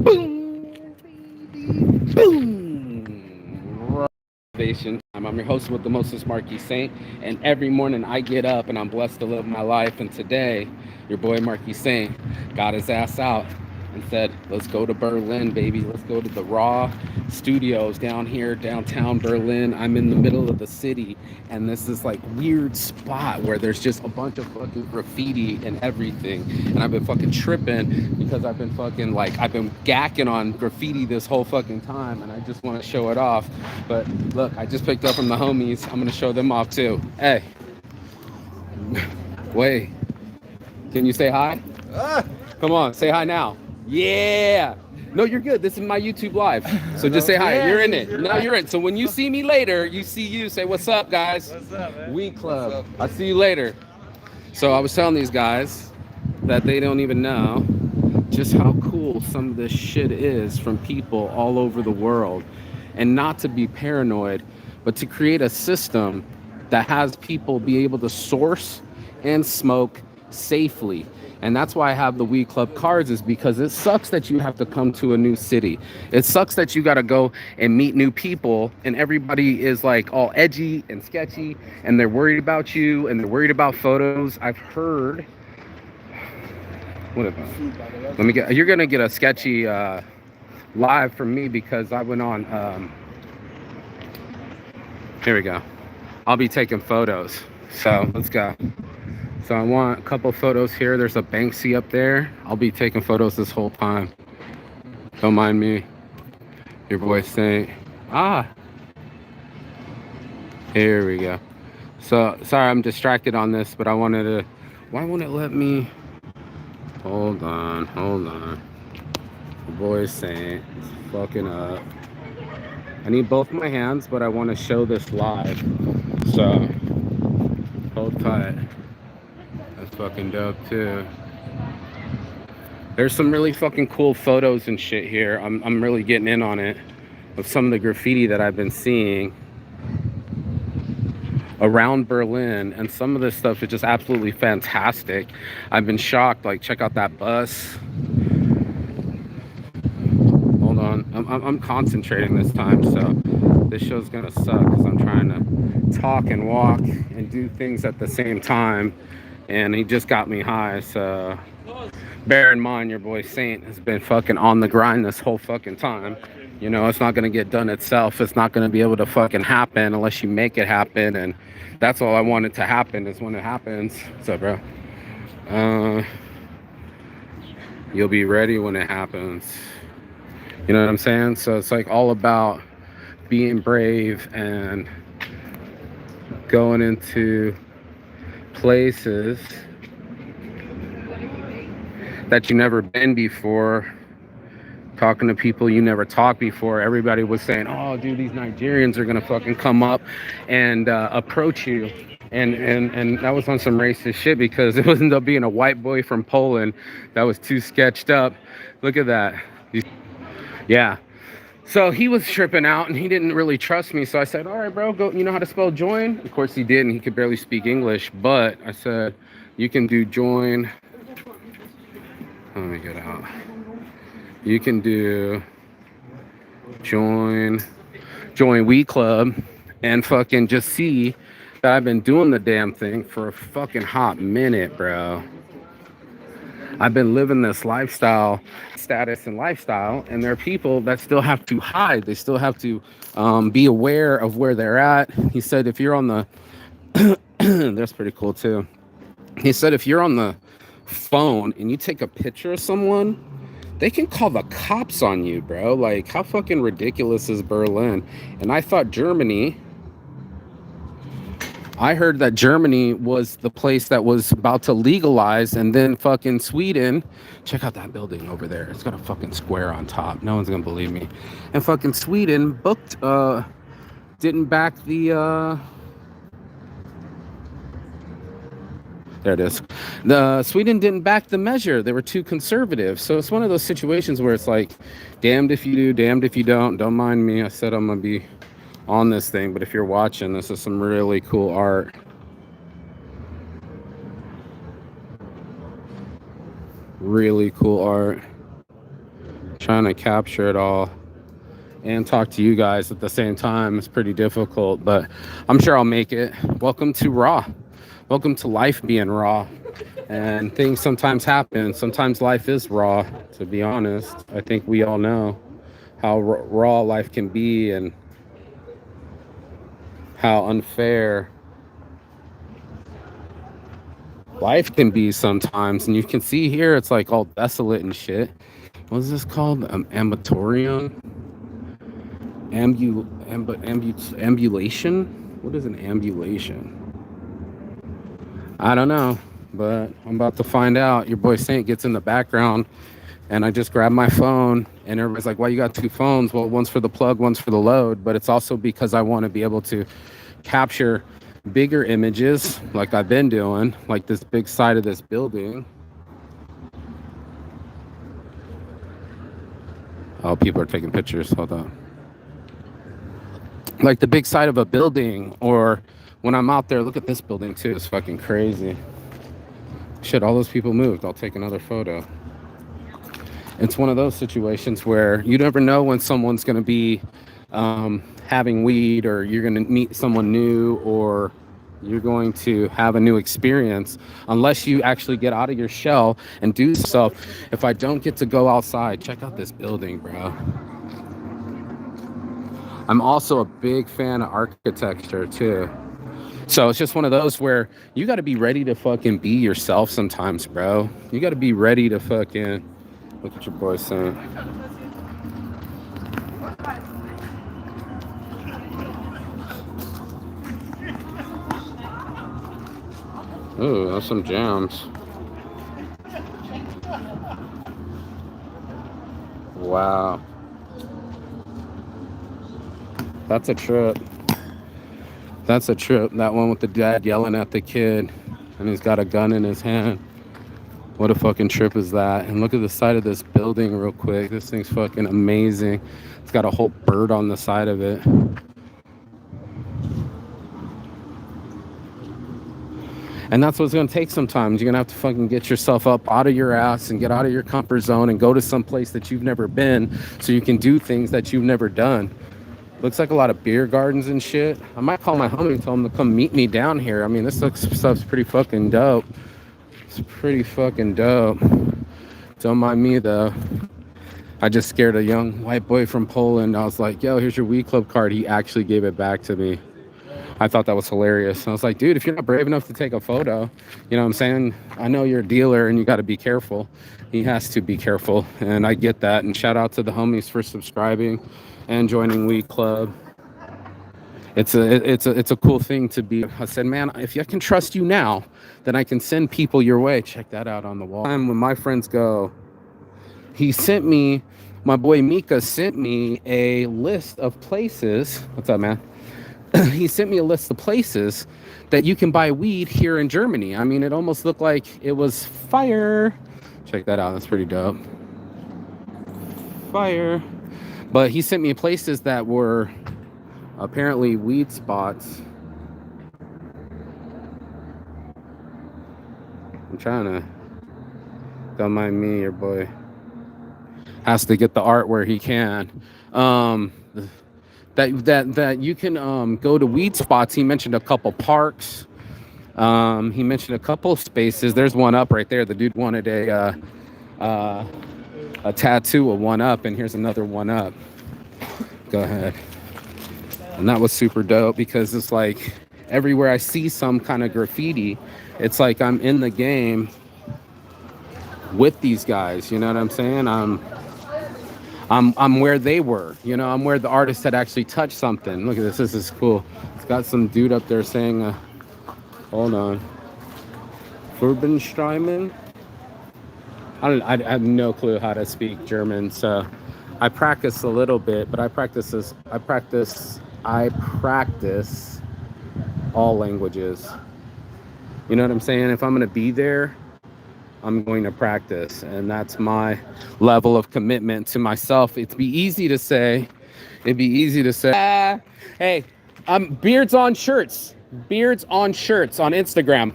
Boom, baby, boom. Motivation time. I'm your host with the mostest, Marquis Saint, and every morning I get up and I'm blessed to live my life. And today, your boy Marquis Saint got his ass out and said, "Let's go to Berlin, baby. Let's go to the Raw Studios down here, downtown Berlin. I'm in the middle of the city, and this is like weird spot where there's just a bunch of fucking graffiti and everything. And I've been fucking tripping because I've been fucking like I've been gacking on graffiti this whole fucking time, and I just want to show it off. But look, I just picked up from the homies. I'm gonna show them off too. Hey, wait, can you say hi? Come on, say hi now. Yeah. No, you're good. This is my YouTube live. So just say hi. You're in it. Now you're in. So when you see me later, you see you. Say, what's up, guys? What's up, man? Weed Club. I'll see you later. So I was telling these guys that they don't even know just how cool some of this shit is from people all over the world. And not to be paranoid, but to create a system that has people be able to source and smoke safely. And that's why I have the Weed Club cards, is because it sucks that you have to come to a new city. It sucks that you got to go and meet new people, and everybody is like all edgy and sketchy, and they're worried about you, and they're worried about photos. I've heard. What about? Let me get. You're gonna get a sketchy live from me because I went on. Here we go. I'll be taking photos. So let's go. So I want a couple photos here. There's a Banksy up there. I'll be taking photos this whole time. Don't mind me. Your boy Saint. Here we go. So sorry I'm distracted on this, but I wanted to. Why won't it let me? Hold on. Your boy Saint is fucking up. I need both my hands, but I want to show this live. So hold tight. That's fucking dope too. There's some really fucking cool photos and shit here. I'm really getting in on it of some of the graffiti that I've been seeing around Berlin, and some of this stuff is just absolutely fantastic. I've been shocked. Like, check out that bus. Hold on, I'm concentrating this time, so this show's gonna suck because I'm trying to talk and walk and do things at the same time. And he just got me high, so bear in mind your boy Saint has been fucking on the grind this whole fucking time. You know, it's not gonna get done itself. It's not gonna be able to fucking happen unless you make it happen, and that's all I want it to happen is when it happens. What's up, bro? You'll be ready when it happens. You know what I'm saying? So it's like all about being brave and going into places that you never been before, talking to people you never talked before. Everybody was saying, oh dude, these Nigerians are gonna fucking come up and approach you, and that was on some racist shit because it ended up being a white boy from Poland that was too sketched up. Look at that. Yeah. So he was tripping out and he didn't really trust me. So I said, all right, bro, go. You know how to spell join? Of course he did, and he could barely speak English. But I said, you can do join. Let me get out. You can do join Weed Club and fucking just see that I've been doing the damn thing for a fucking hot minute, bro. I've been living this lifestyle, status and lifestyle, and there are people that still have to hide. They still have to be aware of where they're at. He said, if you're on the, that's pretty cool too. He said, if you're on the phone and you take a picture of someone, they can call the cops on you, bro. Like, how fucking ridiculous is Berlin? And I thought Germany, I heard that Germany was the place that was about to legalize, and then fucking Sweden. Check out that building over there. It's got a fucking square on top. No one's gonna believe me. And fucking Sweden booked, didn't back the, there it is. The Sweden didn't back the measure. They were too conservative. So it's one of those situations where it's like, damned if you do, damned if you don't. Don't mind me. I said I'm gonna be on this thing, but if you're watching, this is some really cool art. Really cool art. Trying to capture it all and talk to you guys at the same time is pretty difficult, but I'm sure I'll make it. Welcome to Raw. Welcome to life being raw. And things sometimes happen. Sometimes life is raw, to be honest. I think we all know how raw life can be and how unfair life can be sometimes. And you can see here it's like all desolate and shit. What is this called? Ambulatorium? Ambulation? What is an ambulation? I don't know, but I'm about to find out. Your boy Saint gets in the background, and I just grabbed my phone, and everybody's like, why you got two phones? Well, one's for the plug, one's for the load, but it's also because I want to be able to capture bigger images like I've been doing, like this big side of this building. Oh, people are taking pictures. Hold on. Like the big side of a building, or when I'm out there, look at this building too. It's fucking crazy. Shit, all those people moved. I'll take another photo. It's one of those situations where you never know when someone's going to be having weed, or you're going to meet someone new, or you're going to have a new experience unless you actually get out of your shell and do so. If I don't get to go outside, check out this building, bro. I'm also a big fan of architecture too. So it's just one of those where you got to be ready to fucking be yourself sometimes, bro. You got to be ready to fucking... Look at your boy saying. Ooh, that's some jams. Wow. That's a trip. That's a trip. That one with the dad yelling at the kid and he's got a gun in his hand. What a fucking trip is that? And look at the side of this building real quick. This thing's fucking amazing. It's got a whole bird on the side of it. And that's what it's going to take sometimes. You're going to have to fucking get yourself up out of your ass and get out of your comfort zone and go to some place that you've never been so you can do things that you've never done. Looks like a lot of beer gardens and shit. I might call my homie and tell him to come meet me down here. I mean, this stuff's pretty fucking dope. It's pretty fucking dope. Don't mind me, though. I just scared a young white boy from Poland. I was like, yo, here's your weed club card. He actually gave it back to me. I thought that was hilarious. I was like, dude, if you're not brave enough to take a photo, you know what I'm saying? I know you're a dealer and you got to be careful. He has to be careful. And I get that. And shout out to the homies for subscribing and joining Weed Club. It's a cool thing to be. I said, man, if I can trust you now, then I can send people your way. Check that out on the wall. When my friends go, he sent me, my boy Mika sent me a list of places. What's up, man? He sent me a list of places that you can buy weed here in Germany. I mean, it almost looked like it was fire. Check that out. That's pretty dope. Fire. But he sent me places that were apparently weed spots. I'm trying to... Don't mind me, your boy has to get the art where he can. That you can go to weed spots. He mentioned a couple parks. He mentioned a couple spaces. There's one up right there. The dude wanted a tattoo of one up, and here's another one up. Go ahead. And that was super dope because it's like everywhere I see some kind of graffiti, it's like I'm in the game with these guys. You know what I'm saying? I'm where they were, you know. I'm where the artist had actually touched something. Look at this. This is cool. It's got some dude up there saying, hold on, Furbenstreimen. I have no clue how to speak German, so I practice a little bit, but I practice all languages. You know what I'm saying? If I'm gonna be there, I'm going to practice, and that's my level of commitment to myself. It'd be easy to say, hey, beards on shirts on Instagram.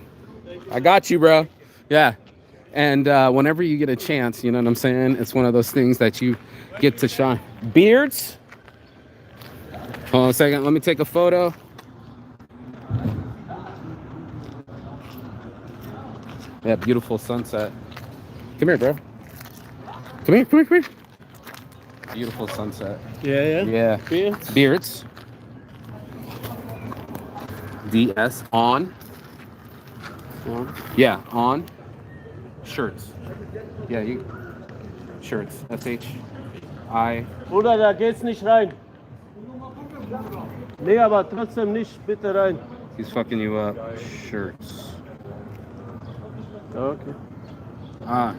I got you, bro. Yeah. And whenever you get a chance, you know what I'm saying? It's one of those things that you get to shine. Beards? Hold on a second. Let me take a photo. Yeah, beautiful sunset. Come here, bro. Come here, come here, come here. Beautiful sunset. Yeah, yeah. Yeah. Beards. Beards. DS. On. Yeah, on. Shirts. Yeah, you. Shirts. SHI. Bruder, da geht's nicht rein. Nee, aber trotzdem nicht, bitte rein. He's fucking you up. Shirts. Okay. Ah.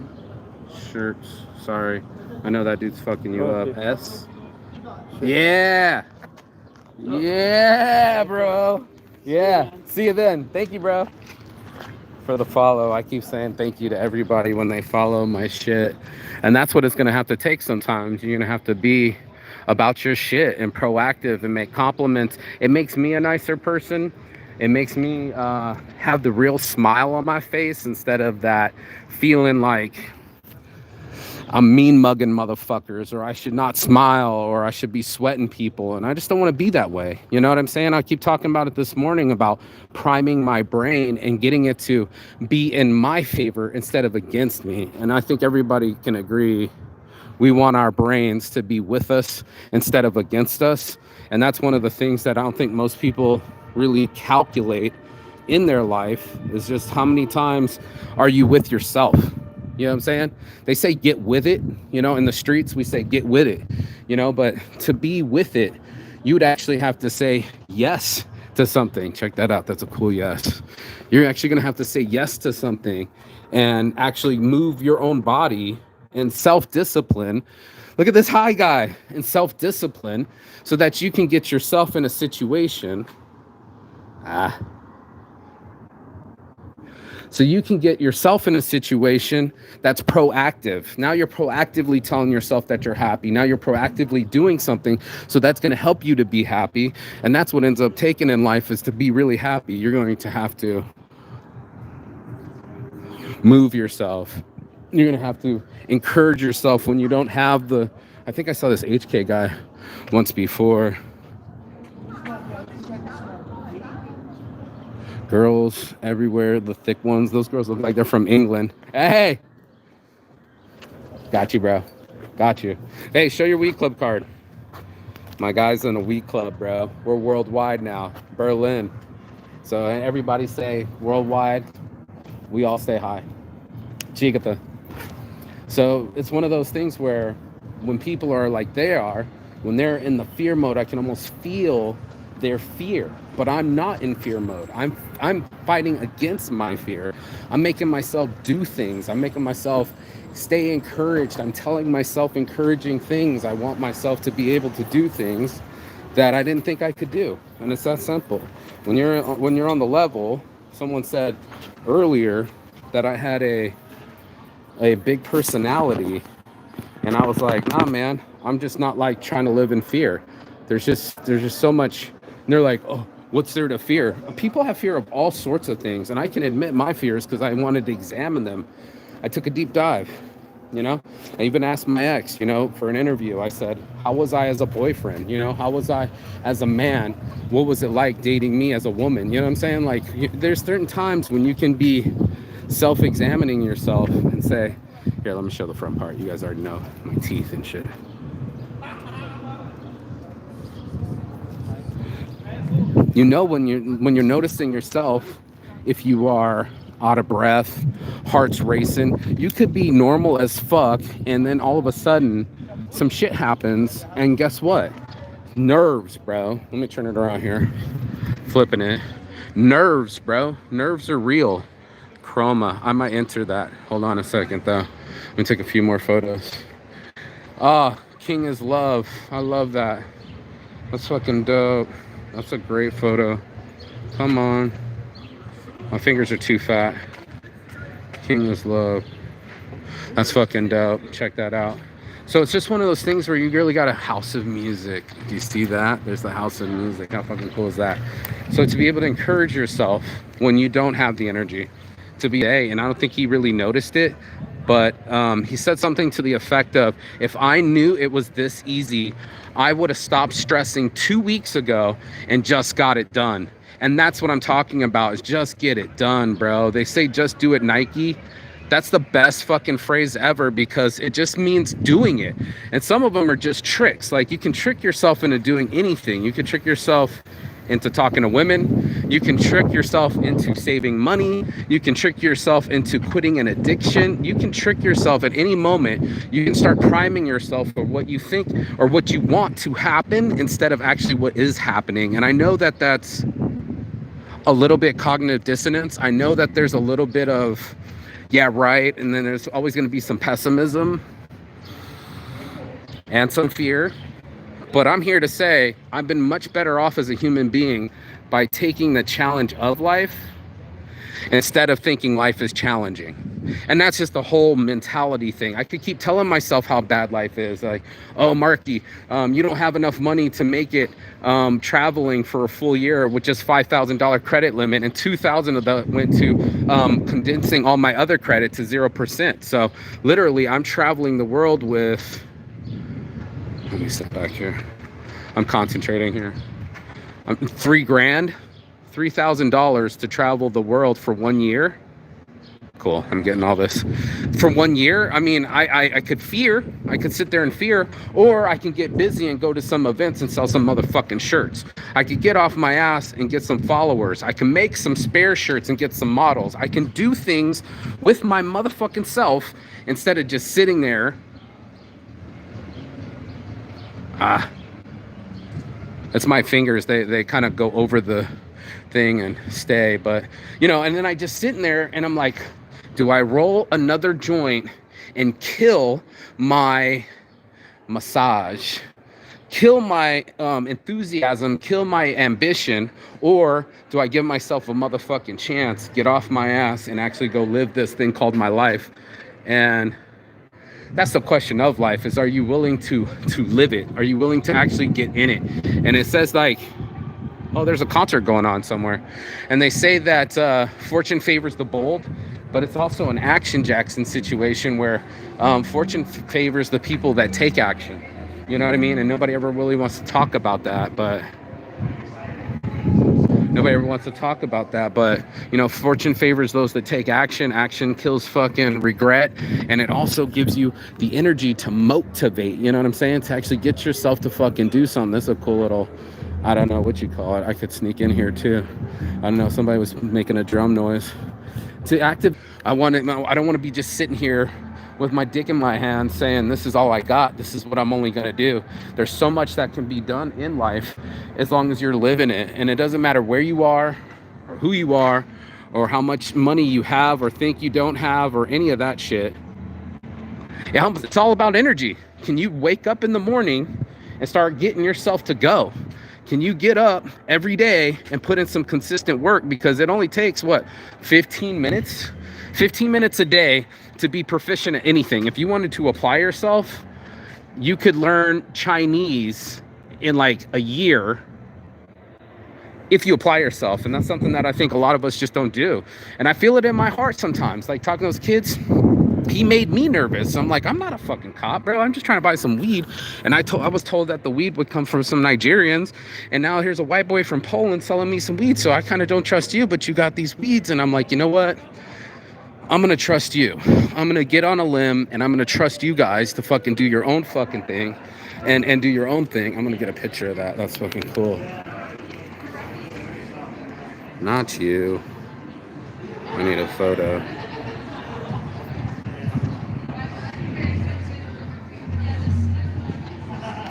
Shirts. Sorry. I know that dude's fucking you up. S. Yeah. Yeah, bro. Yeah. See you then. Thank you, bro, for the follow. I keep saying thank you to everybody when they follow my shit. And that's what it's going to have to take sometimes. You're going to have to be about your shit and proactive and make compliments. It makes me a nicer person. It makes me have the real smile on my face instead of that feeling like I'm mean mugging motherfuckers, or I should not smile, or I should be sweating people. And I just don't want to be that way. You know what I'm saying? I keep talking about it this morning about priming my brain and getting it to be in my favor instead of against me. And I think everybody can agree we want our brains to be with us instead of against us. And that's one of the things that I don't think most people really calculate in their life, is just how many times are you with yourself? You know what I'm saying? They say get with it, you know, in the streets we say get with it, you know, but to be with it, you'd actually have to say yes to something. Check that out. That's a cool yes. You're actually going to have to say yes to something and actually move your own body and self-discipline. Look at this high guy, in self-discipline, so that you can get yourself in a situation. So you can get yourself in a situation that's proactive. Now you're proactively telling yourself that you're happy. Now you're proactively doing something. So that's going to help you to be happy. And that's what ends up taking in life, is to be really happy. You're going to have to move yourself. You're going to have to encourage yourself when you don't have the... I think I saw this HK guy once before. Girls everywhere, the thick ones. Those girls look like they're from England. Hey! Got you, bro. Got you. Hey, show your weed club card. My guy's in a weed club, bro. We're worldwide now. Berlin. So everybody say worldwide. We all say hi. Chigata. So it's one of those things where when people are like they are, when they're in the fear mode, I can almost feel their fear. But I'm not in fear mode. I'm fighting against my fear. I'm making myself do things. I'm making myself stay encouraged. I'm telling myself encouraging things. I want myself to be able to do things that I didn't think I could do. And it's that simple. When you're on the level, someone said earlier that I had a big personality, and I was like, nah, man, I'm just not like trying to live in fear. There's just so much. And they're like, oh, what's there to fear? People have fear of all sorts of things, and I can admit my fears because I wanted to examine them. I took a deep dive, you know. I even asked my ex, you know, for an interview. I said, how was I as a boyfriend? You know, how was I as a man? What was it like dating me as a woman? You know what I'm saying? Like, there's certain times when you can be self-examining yourself and say, here, let me show the front part. You guys already know my teeth and shit. You know, when you're noticing yourself, if you are out of breath, heart's racing, you could be normal as fuck, and then all of a sudden some shit happens, and guess what? Nerves, bro. Let me turn it around here. Flipping it. Nerves, bro. Nerves are real. Chroma. I might enter that. Hold on a second, though. Let me take a few more photos. Ah, King is Love. I love that. That's fucking dope. That's a great photo. Come on. My fingers are too fat. King is Love. That's fucking dope. Check that out. So it's just one of those things where you really got a house of music. Do you see that? There's the house of music. How fucking cool is that? So to be able to encourage yourself when you don't have the energy, to be a, and I don't think he really noticed it. But he said something to the effect of, if I knew it was this easy, I would have stopped stressing 2 weeks ago and just got it done. And that's what I'm talking about, is just get it done, bro. They say just do it, Nike. That's the best fucking phrase ever, because it just means doing it. And some of them are just tricks. Like, you can trick yourself into doing anything. You can trick yourself into talking to women. You can trick yourself into saving money. You can trick yourself into quitting an addiction. You can trick yourself at any moment. You can start priming yourself for what you think or what you want to happen instead of actually what is happening. And I know that that's a little bit cognitive dissonance. I know that there's a little bit of, yeah, right, and then there's always going to be some pessimism and some fear. But I'm here to say I've been much better off as a human being by taking the challenge of life instead of thinking life is challenging. And that's just the whole mentality thing. I could keep telling myself how bad life is. Like, oh, Marky, you don't have enough money to make it traveling for a full year with just $5,000 credit limit, and 2,000 of that went to condensing all my other credit to 0%. So literally, I'm traveling the world with, let me sit back here. I'm concentrating here. $3,000, $3,000 to travel the world for 1 year. Cool, I'm getting all this for 1 year. I mean, I could sit there and fear, or I can get busy and go to some events and sell some motherfucking shirts. I could get off my ass and get some followers. I can make some spare shirts and get some models. I can do things with my motherfucking self instead of just sitting there. It's my fingers. They kind of go over the thing and stay, but you know, and then I just sitting there and I'm like, do I roll another joint and kill my massage, kill my enthusiasm, kill my ambition, or do I give myself a motherfucking chance, get off my ass and actually go live this thing called my life? And that's the question of life, is, are you willing to live it? Are you willing to actually get in it? And it says, like, oh, there's a concert going on somewhere. And they say that fortune favors the bold, but it's also an Action Jackson situation where fortune favors the people that take action. You know what I mean? And nobody ever really wants to talk about that, but you know, fortune favors those that take action. Action kills fucking regret, and it also gives you the energy to motivate, you know what I'm saying, to actually get yourself to fucking do something. This is a cool little, I don't know what you call it. I could sneak in here too. I don't know, somebody was making a drum noise. To active, I don't want to be just sitting here with my dick in my hand saying, this is all I got, this is what I'm only going to do. There's so much that can be done in life as long as you're living it. And it doesn't matter where you are or who you are or how much money you have or think you don't have or any of that shit. It's all about energy. Can you wake up in the morning and start getting yourself to go? Can you get up every day and put in some consistent work? Because it only takes, 15 minutes? 15 minutes a day to be proficient at anything. If you wanted to apply yourself, you could learn Chinese in like a year if you apply yourself. And that's something that I think a lot of us just don't do. And I feel it in my heart sometimes. Like, talking to those kids, he made me nervous. I'm like, I'm not a fucking cop, bro. I'm just trying to buy some weed. And I was told that the weed would come from some Nigerians. And now here's a white boy from Poland selling me some weed. So I kind of don't trust you, but you got these weeds. And I'm like, you know what? I'm going to trust you. I'm going to get on a limb and I'm going to trust you guys to fucking do your own fucking thing and do your own thing. I'm going to get a picture of that. That's fucking cool. Not you. I need a photo.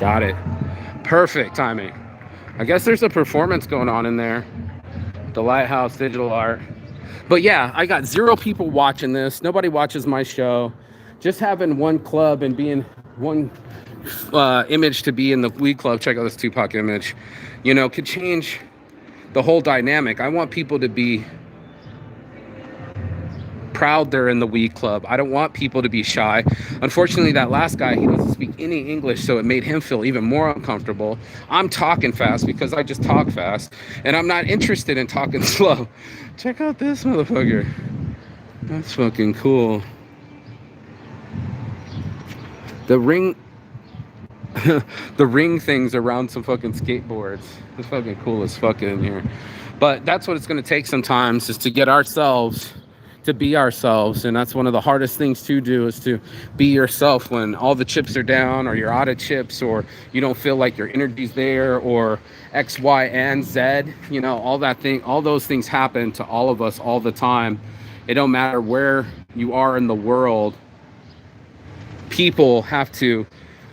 Got it. Perfect timing. I guess there's a performance going on in there. The Lighthouse Digital Art. But yeah, I got 0 people watching this. Nobody watches my show. Just having one club and being one image to be in the weed club. Check out this Tupac image. You know, could change the whole dynamic. I want people to be proud they're in the weed club. I don't want people to be shy. Unfortunately, that last guy, he doesn't speak any English, so it made him feel even more uncomfortable. I'm talking fast because I just talk fast, and I'm not interested in talking slow. Check out this motherfucker. That's fucking cool. The ring, the ring things around some fucking skateboards. It's fucking cool as fuck in here. But that's what it's gonna take sometimes, is to get ourselves to be ourselves. And that's one of the hardest things to do, is to be yourself when all the chips are down, or you're out of chips, or you don't feel like your energy's there, or X, Y, and Z. You know, all those things happen to all of us all the time. It don't matter where you are in the world, people have to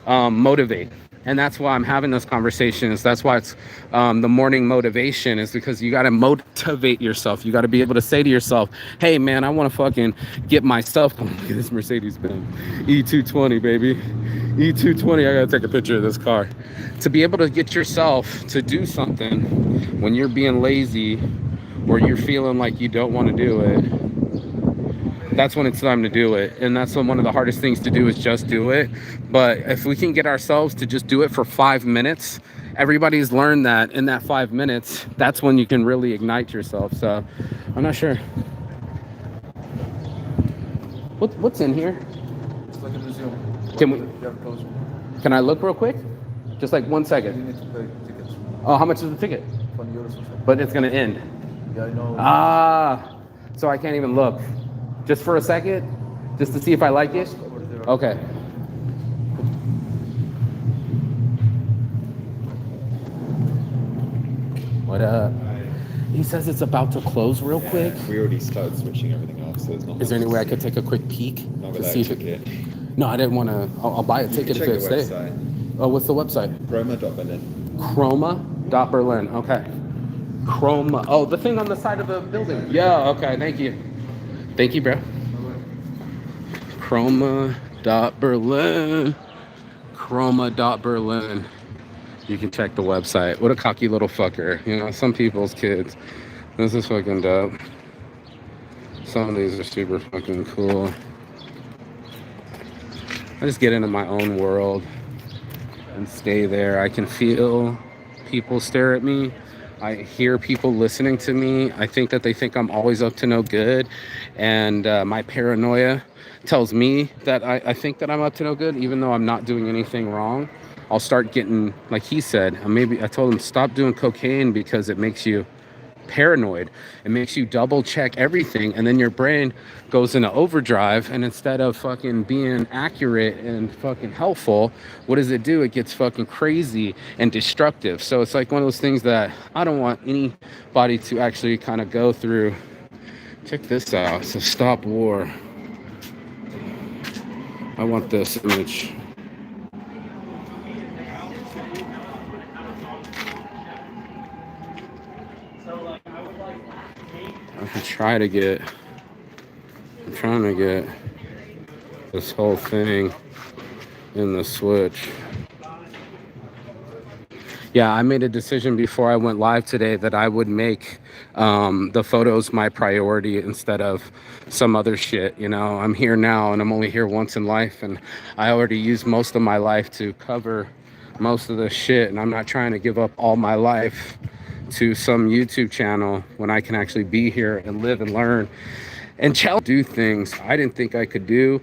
motivate. And that's why I'm having this conversation. That's why it's the morning motivation, is because you got to motivate yourself. You got to be able to say to yourself, hey man, I want to fucking get myself, look at this Mercedes-Benz E220, baby. E220. I got to take a picture of this car. To be able to get yourself to do something when you're being lazy, or you're feeling like you don't want to do it, that's when it's time to do it. And that's one of the hardest things to do, is just do it. But if we can get ourselves to just do it for 5 minutes, everybody's learned that in that 5 minutes, that's when you can really ignite yourself. So I'm not sure what's in here. It's like a museum. Can I look real quick? Just like 1 second. You need to pay tickets. Oh, how much is the ticket? 20 euros or something. But it's gonna end. Yeah, I know. So I can't even look. Just for a second, just to see if I like it. Okay. What up? He says it's about to close real quick. We already started switching everything off, so there's not. Is there any way I could take a quick peek Not to without see a if it? ticket. No, I didn't want to. I'll buy a You ticket can if check it the stays. website. Oh, what's the website? Roma.Berlin. Chroma.Berlin. Okay. Chroma. Oh, the thing on the side of the building. Yeah. Okay. Thank you. Thank you, bro. Chroma.Berlin. Chroma.Berlin. You can check the website. What a cocky little fucker. You know, some people's kids. This is fucking dope. Some of these are super fucking cool. I just get into my own world and stay there. I can feel people stare at me. I hear people listening to me. I think that they think I'm always up to no good. And my paranoia tells me that I think that I'm up to no good, even though I'm not doing anything wrong. I'll start getting, like he said, I told him, stop doing cocaine because it makes you paranoid. It makes you double check everything, and then your brain goes into overdrive, and instead of fucking being accurate and fucking helpful, what does it do? It gets fucking crazy and destructive. So it's like one of those things that I don't want anybody to actually kind of go through. Check this out. So stop war. I want this image. I'm trying to get this whole thing in the Switch. Yeah, I made a decision before I went live today that I would make the photos my priority instead of some other shit. You know, I'm here now and I'm only here once in life, and I already used most of my life to cover most of the shit, and I'm not trying to give up all my life to some YouTube channel when I can actually be here and live and learn and do things I didn't think I could do.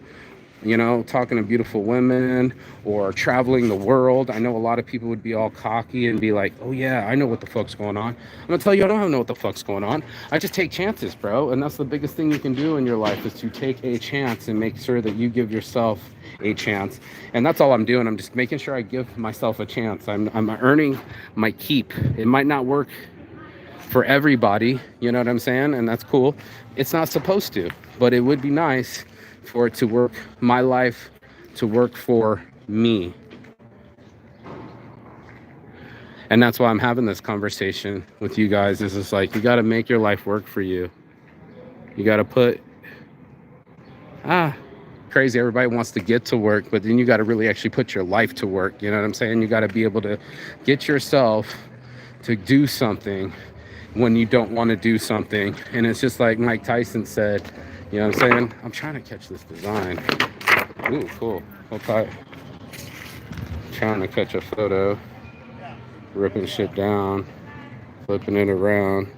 You know, talking to beautiful women or traveling the world. I know a lot of people would be all cocky and be like, oh yeah, I know what the fuck's going on. I'm gonna tell you, I don't know what the fuck's going on. I just take chances, bro. And that's the biggest thing you can do in your life, is to take a chance and make sure that you give yourself a chance. And that's all I'm doing. I'm just making sure I give myself a chance. I'm earning my keep. It might not work for everybody, you know what I'm saying? And that's cool. It's not supposed to, but it would be nice for it to work, my life to work for me. And that's why I'm having this conversation with you guys. Is it's like, you got to make your life work for you. You got to put, crazy, everybody wants to get to work, but then you got to really actually put your life to work. You know what I'm saying? You got to be able to get yourself to do something when you don't want to do something. And it's just like Mike Tyson said, you know what I'm saying? I'm trying to catch this design. Ooh, cool. Okay. Trying to catch a photo. Ripping shit down. Flipping it around.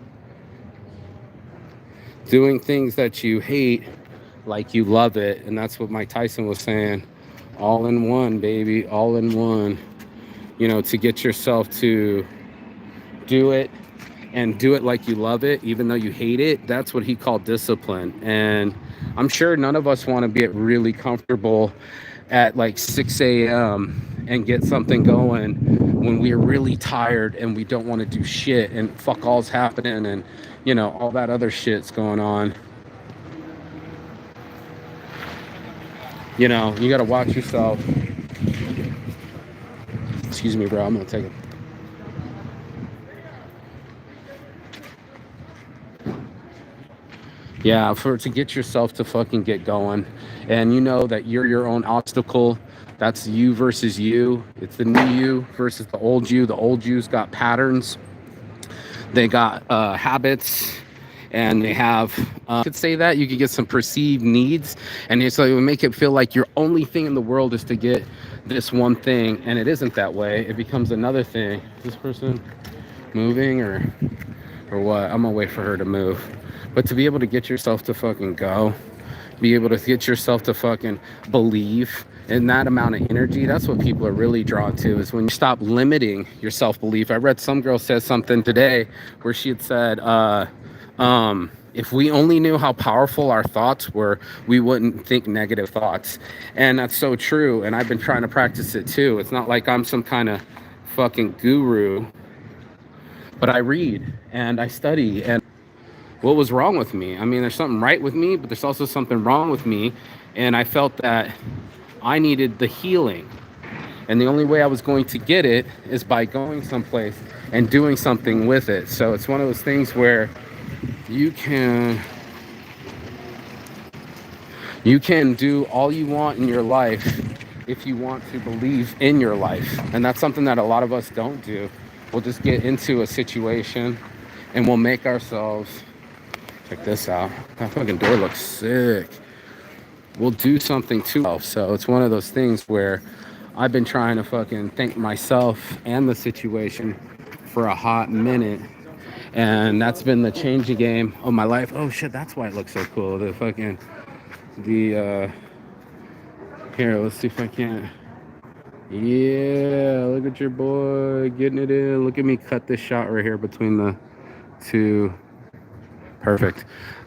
Doing things that you hate like you love it. And that's what Mike Tyson was saying. All in one, baby, all in one. You know, to get yourself to do it and do it like you love it, even though you hate it. That's what he called discipline. And I'm sure none of us want to get really comfortable at like 6 a.m. and get something going when we're really tired and we don't want to do shit and fuck all's happening and, you know, all that other shit's going on. You know, you got to watch yourself. Excuse me, bro. I'm going to take it. Yeah, to get yourself to fucking get going. And you know that you're your own obstacle. That's you versus you. It's the new you versus the old you. The old you's got patterns. They got habits. And they have, you could say that, you could get some perceived needs. And so it would make it feel like your only thing in the world is to get this one thing. And it isn't that way. It becomes another thing. Is this person moving or what? I'm gonna wait for her to move. But to be able to get yourself to fucking go, be able to get yourself to fucking believe in that amount of energy, that's what people are really drawn to, is when you stop limiting your self-belief. I read some girl said something today where she had said, if we only knew how powerful our thoughts were, we wouldn't think negative thoughts. And that's so true. And I've been trying to practice it too. It's not like I'm some kind of fucking guru, but I read and I study. And what was wrong with me? I mean, there's something right with me, but there's also something wrong with me. And I felt that I needed the healing. And the only way I was going to get it is by going someplace and doing something with it. So it's one of those things where you can do all you want in your life if you want to believe in your life. And that's something that a lot of us don't do. We'll just get into a situation and we'll make ourselves, check this out, that fucking door looks sick. We'll do something to us. So it's one of those things where I've been trying to fucking think myself and the situation for a hot minute. And that's been the changing game of my life. Oh shit, that's why it looks so cool. Here, let's see if I can. Yeah, look at your boy getting it in. Look at me cut this shot right here between the two. Perfect.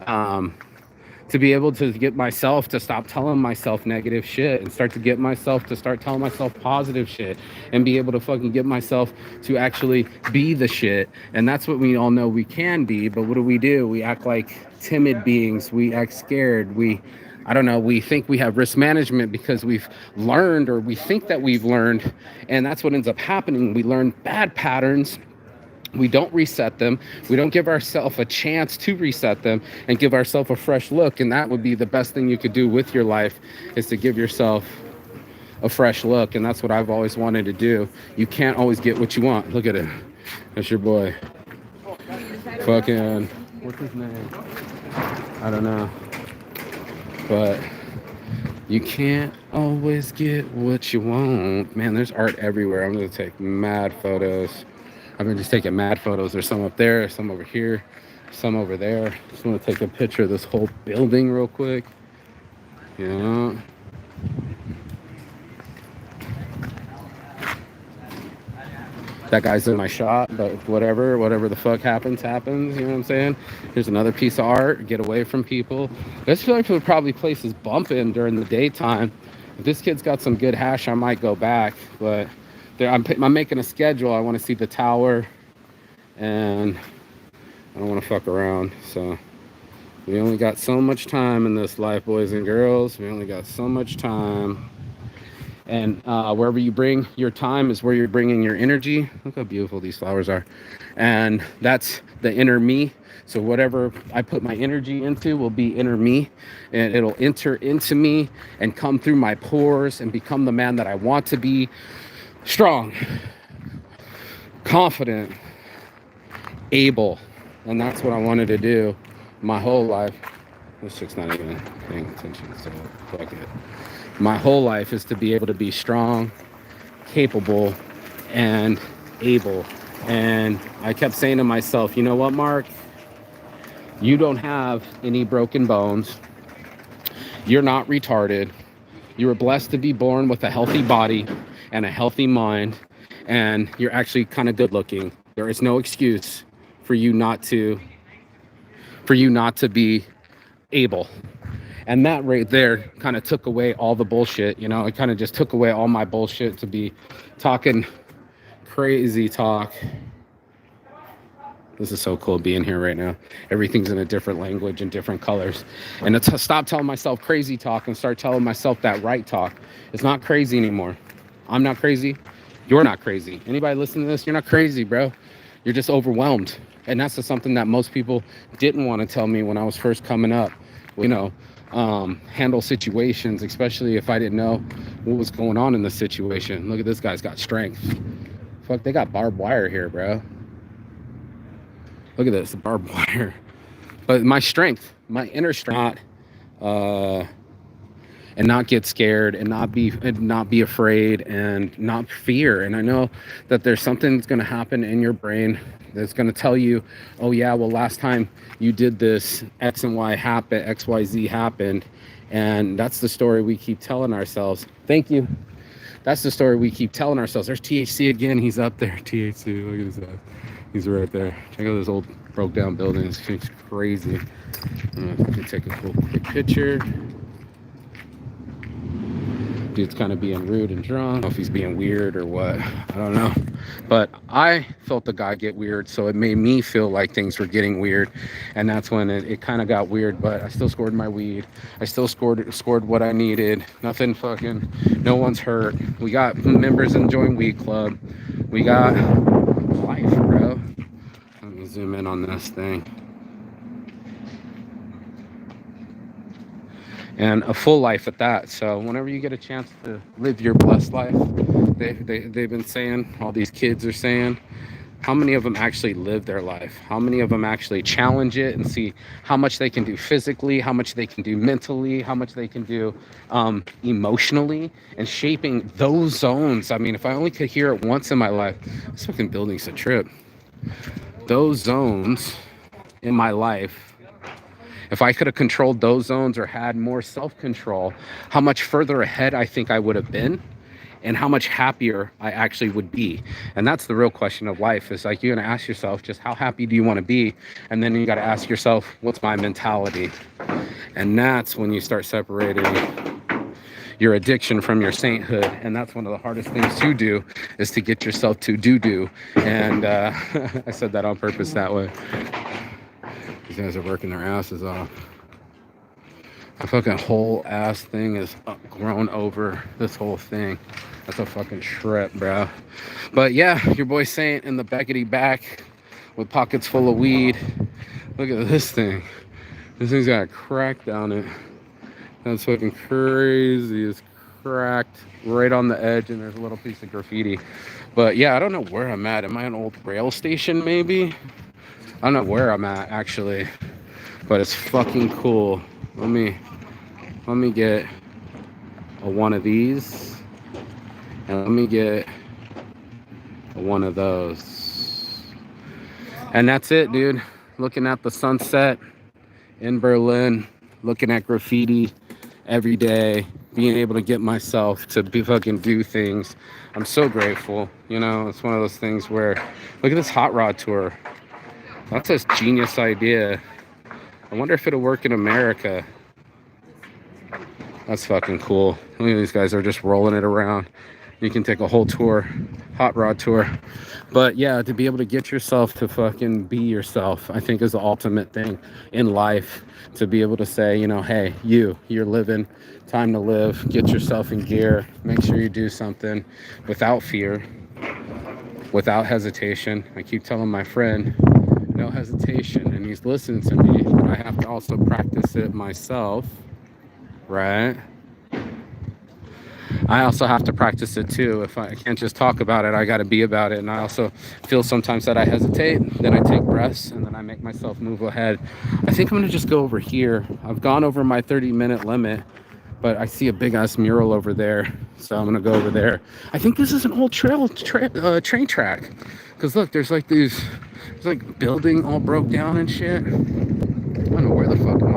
To be able to get myself to stop telling myself negative shit and start to get myself to start telling myself positive shit and be able to fucking get myself to actually be the shit. And that's what we all know we can be, but what do? We act like timid beings. We act scared. We think we have risk management because we've learned, or we think that we've learned, and that's what ends up happening. We learn bad patterns. We don't reset them. We don't give ourselves a chance to reset them and give ourselves a fresh look. And that would be the best thing you could do with your life, is to give yourself a fresh look. And that's what I've always wanted to do. You can't always get what you want. Look at it. That's your boy. Fucking, what's his name? I don't know. But you can't always get what you want. Man, there's art everywhere. I'm going to take mad photos. I've been just taking mad photos. There's some up there, some over here, some over there. Just want to take a picture of this whole building real quick. Yeah. That guy's in my shot, but whatever the fuck happens, you know what I'm saying? Here's another piece of art. Get away from people. This place would probably places bumping during the daytime. If this kid's got some good hash, I might go back, but I'm making a schedule. I want to see the tower, and I don't want to fuck around. So we only got so much time in this life, boys and girls. We only got so much time. And wherever you bring your time is where you're bringing your energy. Look how beautiful these flowers are. And that's the inner me. So whatever I put my energy into will be inner me, and it'll enter into me and come through my pores and become the man that I want to be. Strong, confident, able. And that's what I wanted to do my whole life. This chick's not even paying attention, so fuck it. My whole life is to be able to be strong, capable, and able. And I kept saying to myself, you know what, Mark? You don't have any broken bones. You're not retarded. You were blessed to be born with a healthy body and a healthy mind, and you're actually kind of good looking. There is no excuse for you not to be able. And that right there kind of took away all the bullshit. It kind of just took away all my bullshit to be talking crazy talk. This is so cool being here right now. Everything's in a different language and different colors. And to stop telling myself crazy talk and start telling myself that right talk. It's not crazy anymore. I'm not crazy. You're not crazy. Anybody listening to this, you're not crazy, bro. You're just overwhelmed. And that's just something that most people didn't want to tell me when I was first coming up. Handle situations, especially if I didn't know what was going on in the situation. Look at this guy's got strength. Fuck, they got barbed wire here, bro. Look at this, the barbed wire. But my strength, my inner strength, and not get scared and not be afraid and not fear. And I know that there's something that's going to happen in your brain that's going to tell you, oh yeah, well, last time you did this, X and Y happened, XYZ happened. And that's the story we keep telling ourselves. Thank you. That's the story we keep telling ourselves. There's THC again. He's up there. THC, look at this. He's right there. Check out this old broke down building. It's crazy. I'm gonna take a cool quick picture. Dude's kind of being rude and drunk. I don't know if he's being weird or what. I don't know. But I felt the guy get weird, so it made me feel like things were getting weird. And that's when it kind of got weird, but I still scored my weed. I still scored what I needed. Nothing fucking, no one's hurt. We got members in Join Weed Club. We got life, bro. Let me zoom in on this thing. And a full life at that. So whenever you get a chance to live your blessed life, they've been saying, all these kids are saying, how many of them actually live their life? How many of them actually challenge it and see how much they can do physically, how much they can do mentally, how much they can do emotionally, and shaping those zones. I mean, if I only could hear it once in my life, this fucking building's a trip. Those zones in my life, if I could have controlled those zones or had more self-control, how much further ahead I think I would have been and how much happier I actually would be. And that's the real question of life, is like, you're gonna ask yourself, just how happy do you wanna be? And then you gotta ask yourself, what's my mentality? And that's when you start separating your addiction from your sainthood. And that's one of the hardest things to do, is to get yourself to do. And I said that on purpose that way. These guys are working their asses off. The fucking whole ass thing is grown over this whole thing. That's a fucking trip, bro. But yeah, your boy Saint in the Beckety back with pockets full of weed. Look at this thing. This thing's got a crack down it. That's fucking crazy. It's cracked right on the edge, and there's a little piece of graffiti. But yeah, I don't know where I'm at. Am I an old rail station maybe? I don't know where I'm at actually, but it's fucking cool. Let me get one of these, and let me get one of those. And that's it, dude. Looking at the sunset in Berlin, looking at graffiti every day, being able to get myself to be fucking do things. I'm so grateful. It's one of those things where, look at this hot rod tour. That's a genius idea. I wonder if it'll work in America. That's fucking cool. Look at these guys are just rolling it around. You can take a whole tour, hot rod tour. But yeah, to be able to get yourself to fucking be yourself, I think is the ultimate thing in life. To be able to say, hey, you're living, time to live. Get yourself in gear. Make sure you do something without fear, without hesitation. I keep telling my friend, no hesitation, and he's listening to me. I have to also practice it myself, right? I also have to practice it too. If I can't just talk about it, I got to be about it. And I also feel sometimes that I hesitate, then I take breaths, and then I make myself move ahead. I think I'm gonna just go over here. I've gone over my 30-minute limit, but I see a big ass mural over there, so I'm gonna go over there. I think this is an old train track, because look, there's like building all broke down and shit. I don't know where the fuck am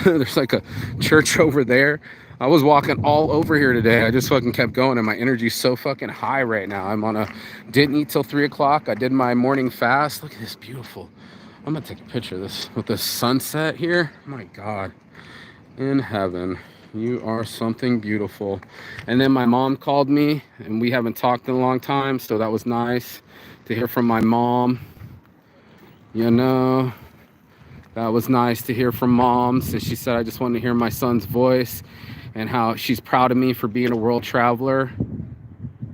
There's like a church over there. I was walking all over here today. I just fucking kept going, and my energy's so fucking high right now. Didn't eat till 3 o'clock. I did my morning fast. Look at this beautiful. I'm gonna take a picture of this with the sunset here. My God, in heaven, you are something beautiful. And then my mom called me, and we haven't talked in a long time, so that was nice to hear from my mom. You know, that was nice to hear from mom. So she said, I just wanted to hear my son's voice and how she's proud of me for being a world traveler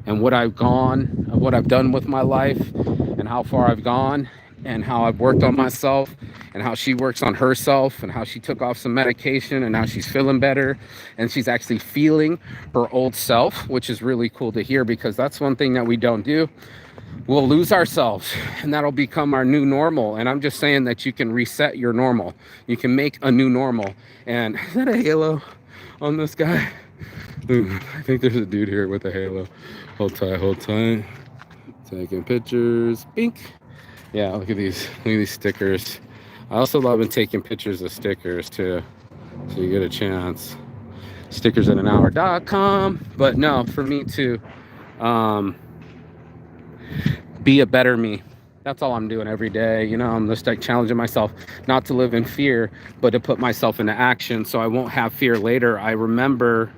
and what I've done with my life and how far I've gone and how I've worked on myself and how she works on herself and how she took off some medication and now she's feeling better and she's actually feeling her old self, which is really cool to hear, because that's one thing that we don't do. We'll lose ourselves and that'll become our new normal. And I'm just saying that you can reset your normal. You can make a new normal. And is that a halo on this guy? Ooh, I think there's a dude here with a halo. Hold tight, hold tight. Taking pictures. Bink. Yeah, look at these stickers. I also love taking pictures of stickers too, so you get a chance. Stickersinanhour.com. But no, for me to be a better me. That's all I'm doing every day. You know, I'm just like challenging myself not to live in fear, but to put myself into action so I won't have fear later. I remember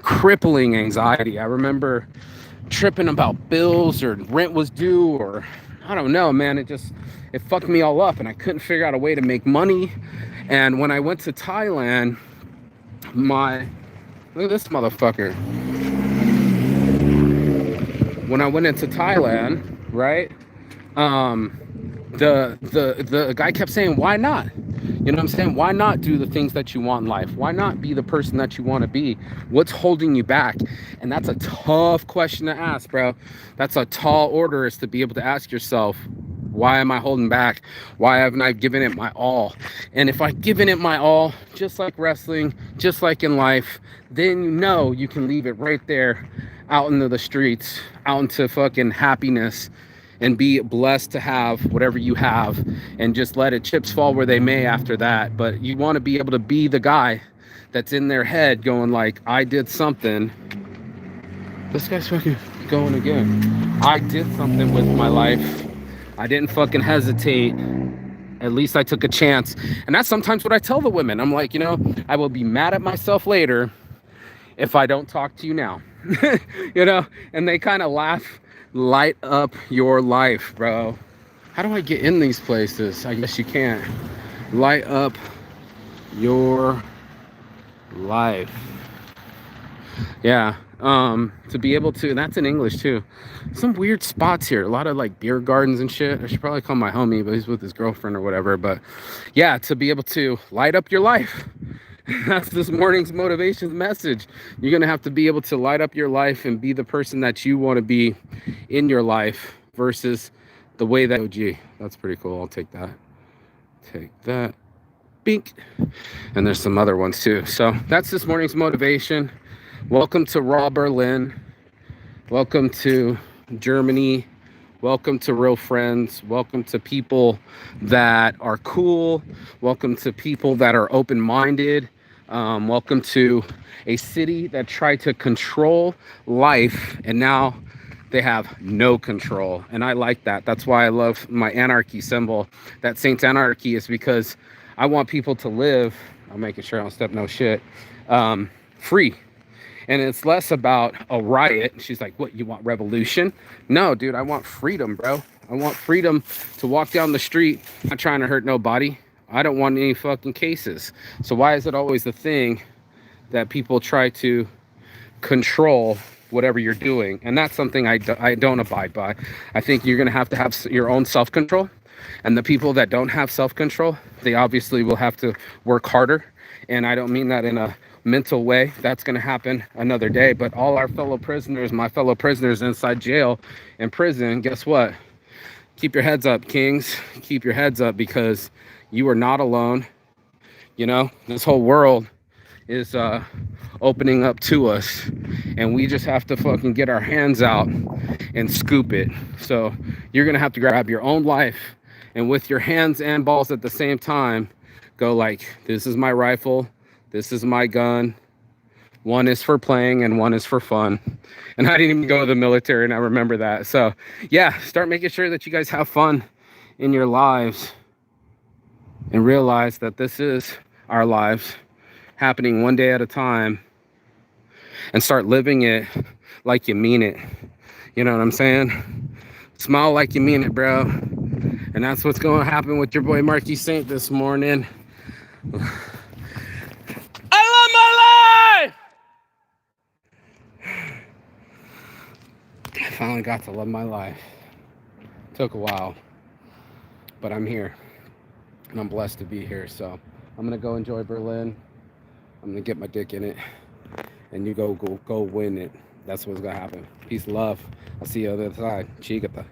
crippling anxiety. I remember tripping about bills or rent was due, or I don't know, man. It fucked me all up and I couldn't figure out a way to make money. And when I went to Thailand, look at this motherfucker. When I went into Thailand, right? The guy kept saying, why not? You know what I'm saying? Why not do the things that you want in life? Why not be the person that you want to be? What's holding you back? And that's a tough question to ask, bro. That's a tall order, is to be able to ask yourself, why am I holding back? Why haven't I given it my all? And if I've given it my all, just like wrestling, just like in life, then you know you can leave it right there out into the streets, out into fucking happiness, and be blessed to have whatever you have and just let it chips fall where they may after that. But you want to be able to be the guy that's in their head going like, I did something. This guy's fucking going again. I did something with my life. I didn't fucking hesitate. At least I took a chance. And that's sometimes what I tell the women. I'm like, you know, I will be mad at myself later if I don't talk to you now. You know, and they kind of laugh. Light up your life, bro. How do I get in these places? I guess you can't. Light up your life. Yeah. To be able to, and that's in English too. Some weird spots here. A lot of like beer gardens and shit. I should probably call my homie, but he's with his girlfriend or whatever. But yeah, to be able to light up your life. That's this morning's motivation message. You're going to have to be able to light up your life and be the person that you want to be in your life versus the way that, oh gee, that's pretty cool. I'll take that. Take that. Bink. And there's some other ones too. So that's this morning's motivation. Welcome to Raw Berlin. Welcome to Germany. Welcome to real friends. Welcome to people that are cool. Welcome to people that are open-minded. Welcome to a city that tried to control life and now they have no control. And I like that. That's why I love my anarchy symbol. That Saints Anarchy is because I want people to live, I'm making sure I don't step no shit, free. And it's less about a riot. She's like, what, you want revolution? No, dude, I want freedom, bro. I want freedom to walk down the street, not trying to hurt nobody. I don't want any fucking cases. So why is it always the thing that people try to control whatever you're doing? And that's something I don't abide by. I think you're going to have your own self-control. And the people that don't have self-control, they obviously will have to work harder. And I don't mean that in a mental way. That's going to happen another day. But all our fellow prisoners, my fellow prisoners inside jail and prison, guess what? Keep your heads up, kings. Keep your heads up, because you are not alone. You know, this whole world is opening up to us, and we just have to fucking get our hands out and scoop it. So you're going to have to grab your own life, and with your hands and balls at the same time, go like, this is my rifle, this is my gun. One is for playing and one is for fun. And I didn't even go to the military, and I remember that. So yeah, start making sure that you guys have fun in your lives and realize that this is our lives happening one day at a time, and start living it like you mean it. You know what I'm saying? Smile like you mean it, bro. And that's what's going to happen with your boy Marky Saint this morning. I love my life! I finally got to love my life. Took a while, but I'm here. And I'm blessed to be here. So I'm going to go enjoy Berlin. I'm going to get my dick in it. And you go win it. That's what's going to happen. Peace, love. I'll see you on the other side. Chigata.